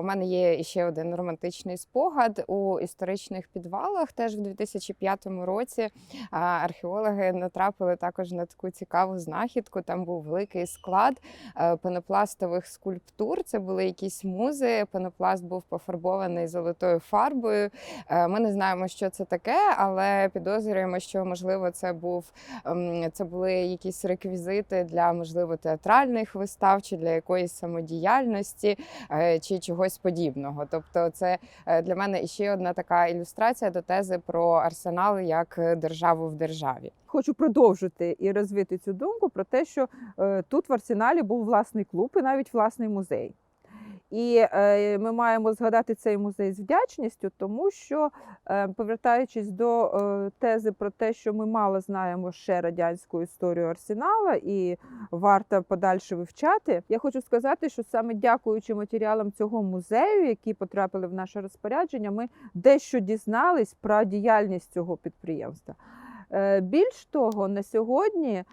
у мене є ще один романтичний спогад. У історичних підвалах теж в 2005 році археологи натрапили також на таку цікаву знахідку. Там був великий склад пенопластових скульптур. Це були якісь музи, пенопласт був пофарбований золотою фарбою. Ми не знаємо, що це таке, але підозрюємо, що, можливо, це були якісь реквізити для, можливо, театральних вистав, чи для якоїсь самодіяльності, чи чогось подібного. Тобто це для мене ще одна така ілюстрація до тези про Арсенал як державу в державі. Хочу продовжити і розвити цю думку про те, що тут в Арсеналі був власний клуб і навіть власний музей. І ми маємо згадати цей музей з вдячністю, тому що, повертаючись до тези про те, що ми мало знаємо ще радянську історію Арсенала і варто подальше вивчати, я хочу сказати, що саме дякуючи матеріалам цього музею, які потрапили в наше розпорядження, ми дещо дізнались про діяльність цього підприємства. Більш того, на сьогодні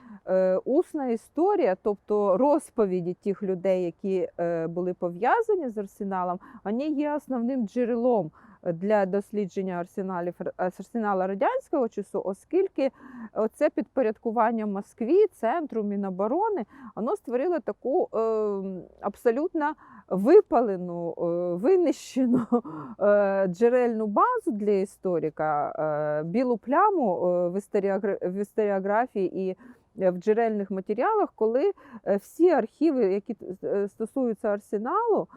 усна історія, тобто розповіді тих людей, які були пов'язані з Арсеналом, вони є основним джерелом для дослідження арсенала радянського часу, оскільки це підпорядкування Москві, центру Міноборони, воно створило таку абсолютно випалену, винищену джерельну базу для історика, білу пляму в історіографії і в джерельних матеріалах, коли всі архіви, які стосуються Арсеналу,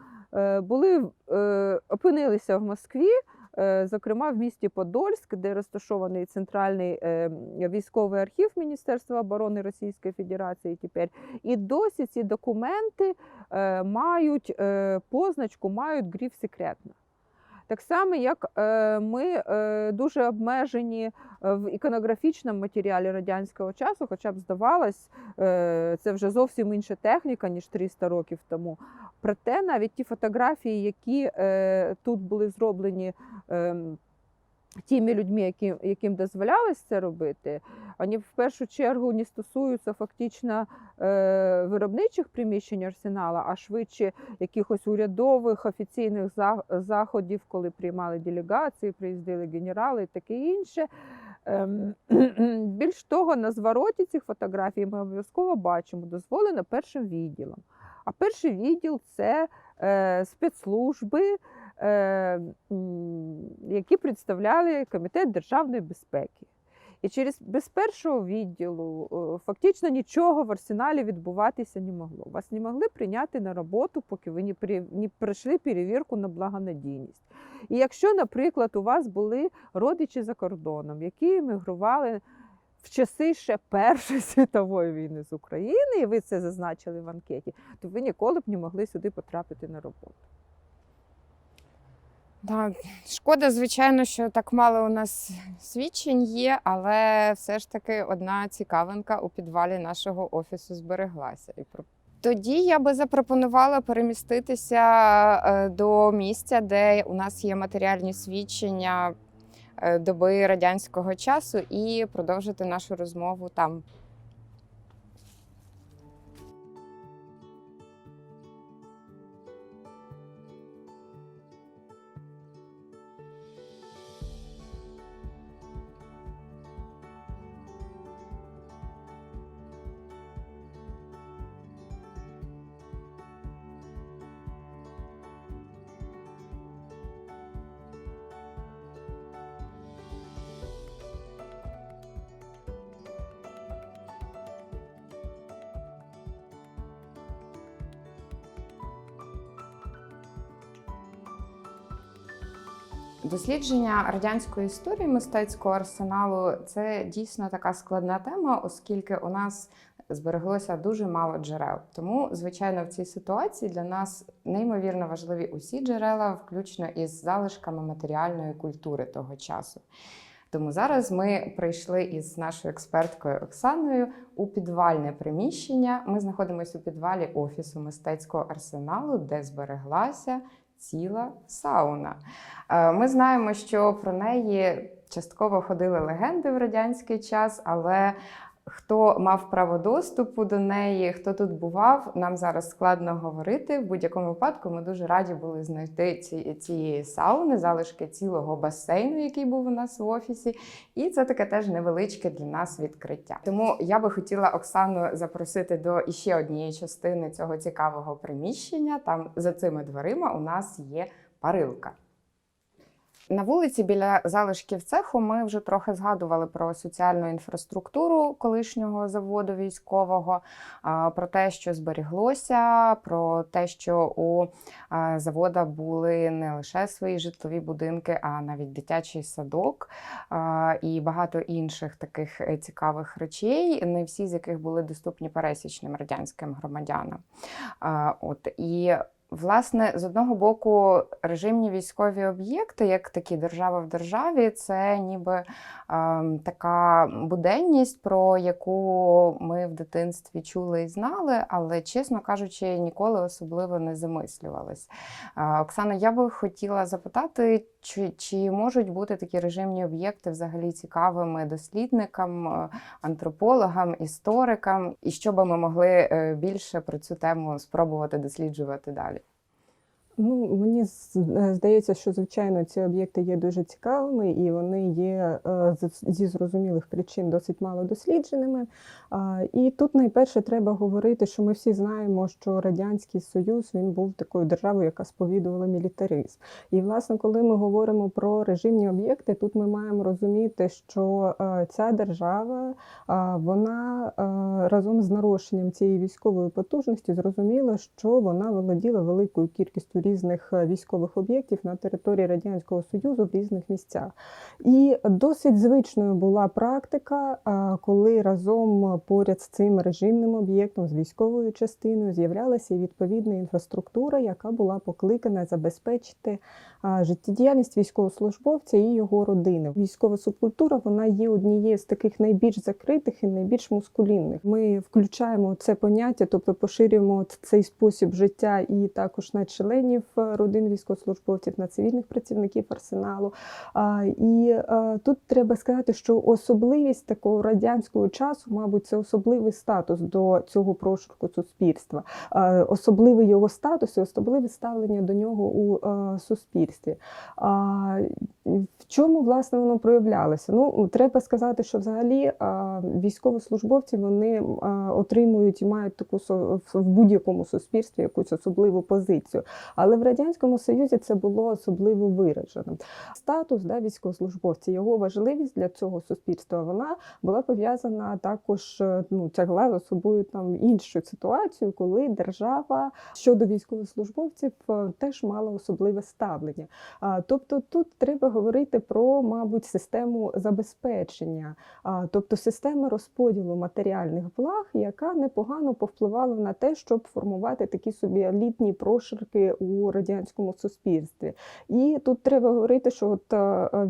опинилися в Москві, зокрема в місті Подольськ, де розташований центральний військовий архів Міністерства оборони Російської Федерації тепер. І досі ці документи мають позначку, мають гриф «секретно». Так само, як ми дуже обмежені в іконографічному матеріалі радянського часу, хоча б здавалось, це вже зовсім інша техніка, ніж 300 років тому. Проте навіть ті фотографії, які тут були зроблені тими людьми, яким дозволялось це робити, вони в першу чергу не стосуються фактично виробничих приміщень Арсенала, а швидше якихось урядових офіційних заходів, коли приймали делегації, приїздили генерали і таке інше. Більш того, на звороті цих фотографій ми обов'язково бачимо дозволено першим відділом. А перший відділ – це спецслужби, які представляли Комітет державної безпеки. І без першого відділу фактично нічого в Арсеналі відбуватися не могло. Вас не могли прийняти на роботу, поки ви не пройшли перевірку на благонадійність. І якщо, наприклад, у вас були родичі за кордоном, які емігрували в часи ще Першої світової війни з України, і ви це зазначили в анкеті, то ви ніколи б не могли сюди потрапити на роботу. Так, шкода, звичайно, що так мало у нас свідчень є, але все ж таки одна цікавинка у підвалі нашого офісу збереглася. Тоді я би запропонувала переміститися до місця, де у нас є матеріальні свідчення доби радянського часу, і продовжити нашу розмову там. Дослідження радянської історії мистецького арсеналу – це дійсно така складна тема, оскільки у нас збереглося дуже мало джерел. Тому, звичайно, в цій ситуації для нас неймовірно важливі усі джерела, включно із залишками матеріальної культури того часу. Тому зараз ми прийшли із нашою експерткою Оксаною у підвальне приміщення. Ми знаходимося у підвалі офісу мистецького арсеналу, де збереглася ціла сауна. Ми знаємо, що про неї частково ходили легенди в радянський час, але хто мав право доступу до неї, хто тут бував, нам зараз складно говорити. В будь-якому випадку ми дуже раді були знайти цієї сауни, залишки цілого басейну, який був у нас в офісі. І це таке теж невеличке для нас відкриття. Тому я би хотіла Оксану запросити до іще однієї частини цього цікавого приміщення. Там за цими дверима у нас є парилка. На вулиці біля залишків цеху ми вже трохи згадували про соціальну інфраструктуру колишнього заводу військового, про те, що зберіглося, про те, що у завода були не лише свої житлові будинки, а навіть дитячий садок і багато інших таких цікавих речей, не всі з яких були доступні пересічним радянським громадянам. І Власне, з одного боку, режимні військові об'єкти, як такі держава в державі, це ніби така буденність, про яку ми в дитинстві чули і знали, але, чесно кажучи, ніколи особливо не замислювались. Оксана, я би хотіла запитати, чи можуть бути такі режимні об'єкти взагалі цікавими дослідникам, антропологам, історикам, і що би ми могли більше про цю тему спробувати досліджувати далі? Ну, мені здається, що, звичайно, ці об'єкти є дуже цікавими і вони є зі зрозумілих причин досить мало дослідженими. І тут найперше треба говорити, що ми всі знаємо, що Радянський Союз, він був такою державою, яка сповідувала мілітаризм. І, власне, коли ми говоримо про режимні об'єкти, тут ми маємо розуміти, що ця держава, вона разом з нарощенням цієї військової потужності зрозуміла, що вона володіла великою кількістю різних військових об'єктів на території Радянського Союзу в різних місцях. І досить звичною була практика, коли разом поряд з цим режимним об'єктом, з військовою частиною, з'являлася відповідна інфраструктура, яка була покликана забезпечити життєдіяльність військовослужбовця і його родини. Військова субкультура, вона є однією з таких найбільш закритих і найбільш мускулінних. Ми включаємо це поняття, тобто поширюємо цей спосіб життя і також на членів родин військовослужбовців, на цивільних працівників арсеналу. І тут треба сказати, що особливість такого радянського часу, мабуть, це особливий статус до цього прошарку суспільства, особливий його статус і особливе ставлення до нього у суспільстві. В чому, власне, воно проявлялося? Ну, треба сказати, що взагалі військовослужбовці, вони отримують і мають таку в будь-якому суспільстві якусь особливу позицію. Але в Радянському Союзі це було особливо виражено. Статус військовослужбовця, його важливість для цього суспільства, вона була пов'язана також, тягла за собою там іншу ситуацію, коли держава щодо військовослужбовців теж мала особливе ставлення. Тобто тут треба говорити про, мабуть, систему забезпечення, тобто систему розподілу матеріальних благ, яка непогано повпливала на те, щоб формувати такі собі елітні прошарки у радянському суспільстві. І тут треба говорити, що от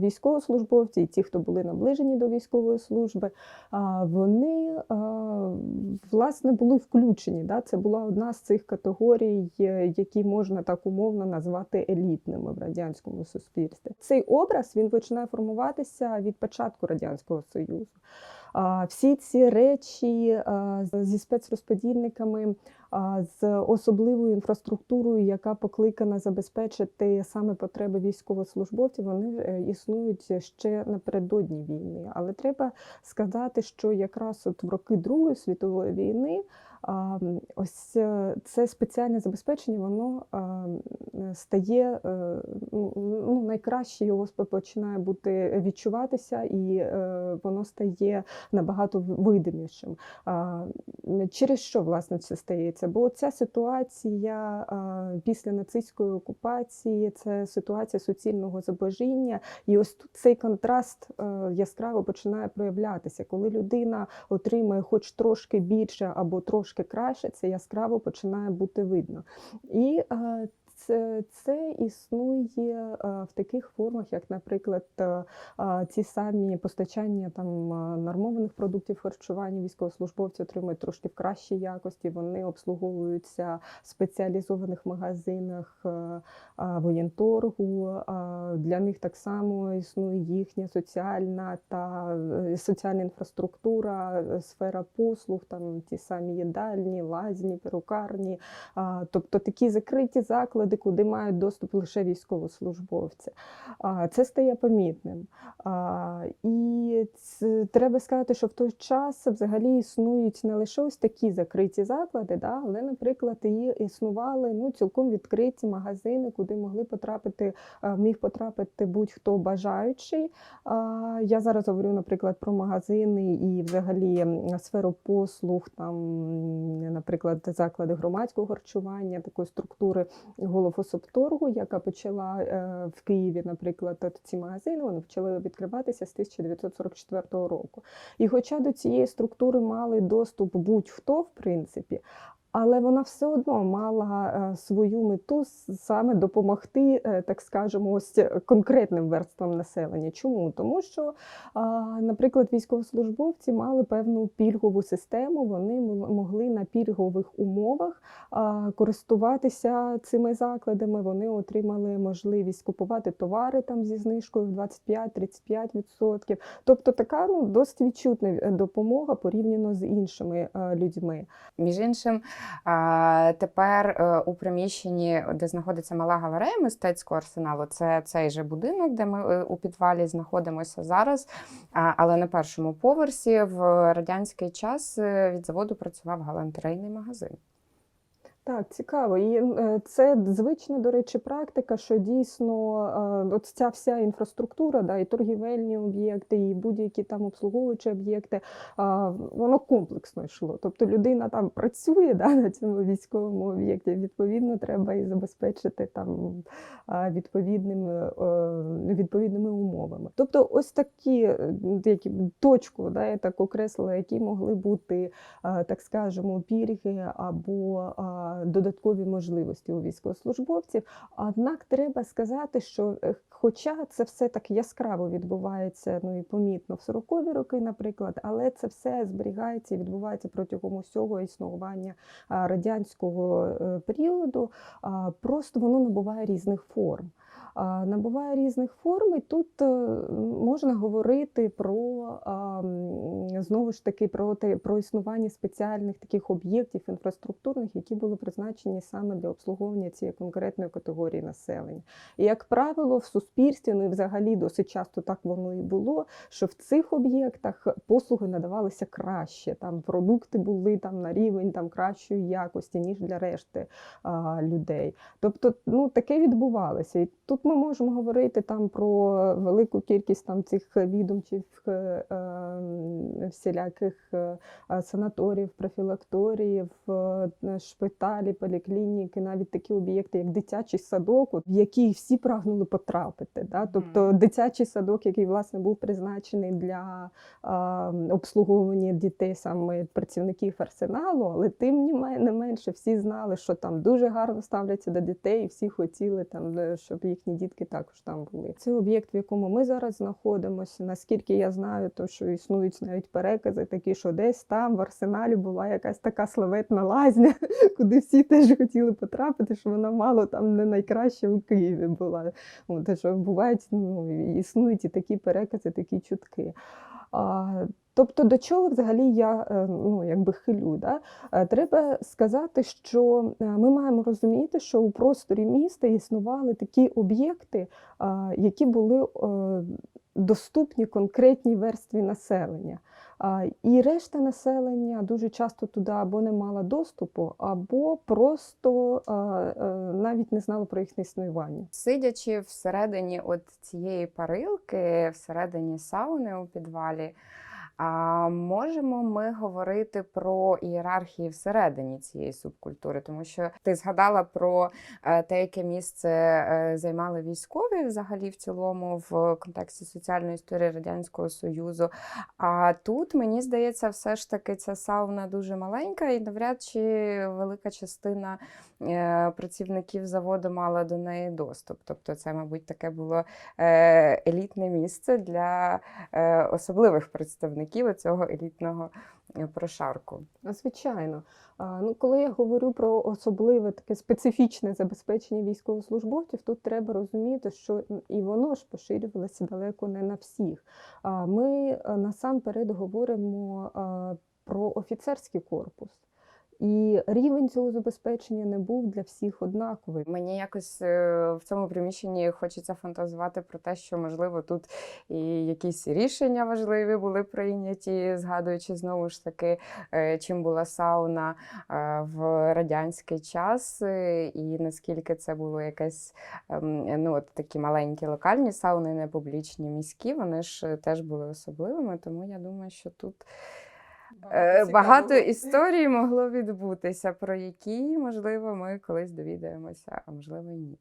військовослужбовці і ті, хто були наближені до військової служби, вони, власне, були включені. Це була одна з цих категорій, які можна так умовно назвати елітними в радянському суспільстві. Цей образ, він починає формуватися від початку Радянського Союзу. Всі ці речі зі спецрозподільниками, з особливою інфраструктурою, яка покликана забезпечити саме потреби військовослужбовців, вони існують ще напередодні війни. Але треба сказати, що якраз от в роки Другої світової війни ось це спеціальне забезпечення, воно стає, найкраще його починає бути відчуватися, і воно стає набагато видимішим. Через що, власне, це стається? Бо ця ситуація після нацистської окупації, це ситуація суцільного зубожіння, і ось тут цей контраст яскраво починає проявлятися. Коли людина отримує хоч трошки більше або трошки краще, це яскраво починає бути видно. І це існує в таких формах, як, наприклад, ці самі постачання нормованих продуктів харчування. Військовослужбовці отримують трошки в кращій якості, вони обслуговуються в спеціалізованих магазинах воєнторгу. Для них так само існує їхня соціальна інфраструктура, сфера послуг, ті самі їдальні, лазні, перукарні, тобто такі закриті заклади, куди мають доступ лише військовослужбовці. Це стає помітним. І треба сказати, що в той час взагалі існують не лише ось такі закриті заклади, але, наприклад, і існували цілком відкриті магазини, куди міг потрапити будь-хто бажаючий. Я зараз говорю, наприклад, про магазини і взагалі сферу послуг, наприклад, заклади громадського харчування, такої структури Головособторгу, яка почала в Києві, наприклад, ці магазини, вони почали відкриватися з 1944 року. І хоча до цієї структури мали доступ будь-хто, в принципі, але вона все одно мала свою мету саме допомогти, так скажемо, ось конкретним верствам населення. Чому? Тому що, наприклад, військовослужбовці мали певну пільгову систему, вони могли на пільгових умовах користуватися цими закладами, вони отримали можливість купувати товари там зі знижкою в 25-35%. Тобто така досить відчутна допомога порівняно з іншими людьми. Між іншим, тепер у приміщенні, де знаходиться мала галерея мистецького арсеналу, це цей же будинок, де ми у підвалі знаходимося зараз, але на першому поверсі в радянський час від заводу працював галантерейний магазин. Так, цікаво. І це звична, до речі, практика, що дійсно от ця вся інфраструктура, да, і торгівельні об'єкти, і будь-які там обслуговуючі об'єкти, воно комплексно йшло. Тобто людина там працює, да, на цьому військовому об'єкті, відповідно, треба і забезпечити там відповідними умовами. Тобто ось такі точку, да, я так окреслила, які могли бути, так скажемо, пільги або додаткові можливості у військовослужбовців. Однак треба сказати, що хоча це все так яскраво відбувається, і помітно в 40-ві роки, наприклад, але це все зберігається і відбувається протягом усього існування радянського періоду, просто воно набуває різних форм. І тут можна говорити про, знову ж таки, про існування спеціальних таких об'єктів інфраструктурних, які були призначені саме для обслуговування цієї конкретної категорії населення. І, як правило, в суспільстві, і взагалі досить часто так воно і було, що в цих об'єктах послуги надавалися краще, там продукти були там на рівень там кращої якості, ніж для решти людей. Тобто, таке відбувалося. І тут ми можемо говорити там про велику кількість там цих відомчих всіляких санаторіїв, профілакторіїв, шпиталі, поліклініки, навіть такі об'єкти, як дитячий садок, в який всі прагнули потрапити. Да? Тобто дитячий садок, який, власне, був призначений для обслуговування дітей саме працівників арсеналу, але тим не менше всі знали, що там дуже гарно ставляться до дітей, і всі хотіли, там, щоб їхні дітки також там були. Це об'єкт, в якому ми зараз знаходимося. Наскільки я знаю, то що існують навіть перекази такі, що десь там в арсеналі була якась така славетна лазня, куди всі теж хотіли потрапити, що вона мало там не найкраще у Києві була. Що бувають, існують і такі перекази, такі чутки. Тобто до чого взагалі я хилю? Да? Треба сказати, що ми маємо розуміти, що у просторі міста існували такі об'єкти, які були доступні конкретній верстві населення. І решта населення дуже часто туди або не мала доступу, або просто навіть не знала про їхнє існування. Сидячи всередині от цієї парилки, всередині сауни у підвалі, можемо ми говорити про ієрархії всередині цієї субкультури, тому що ти згадала про те, яке місце займали військові взагалі в цілому в контексті соціальної історії Радянського Союзу. А тут, мені здається, все ж таки ця сауна дуже маленька і навряд чи велика частина працівників заводу мала до неї доступ. Тобто це, мабуть, таке було елітне місце для особливих представників цього елітного прошарку. Звичайно. Коли я говорю про особливе таке специфічне забезпечення військовослужбовців, тут треба розуміти, що і воно ж поширювалося далеко не на всіх. Ми насамперед говоримо про офіцерський корпус. І рівень цього забезпечення не був для всіх однаковий. Мені якось в цьому приміщенні хочеться фантазувати про те, що, можливо, тут і якісь рішення важливі були прийняті, згадуючи, знову ж таки, чим була сауна в радянський час, і наскільки це було якесь, такі маленькі локальні сауни, не публічні, міські, вони ж теж були особливими, тому я думаю, що тут багато історій могло відбутися, про які, можливо, ми колись довідаємося, а можливо і ні.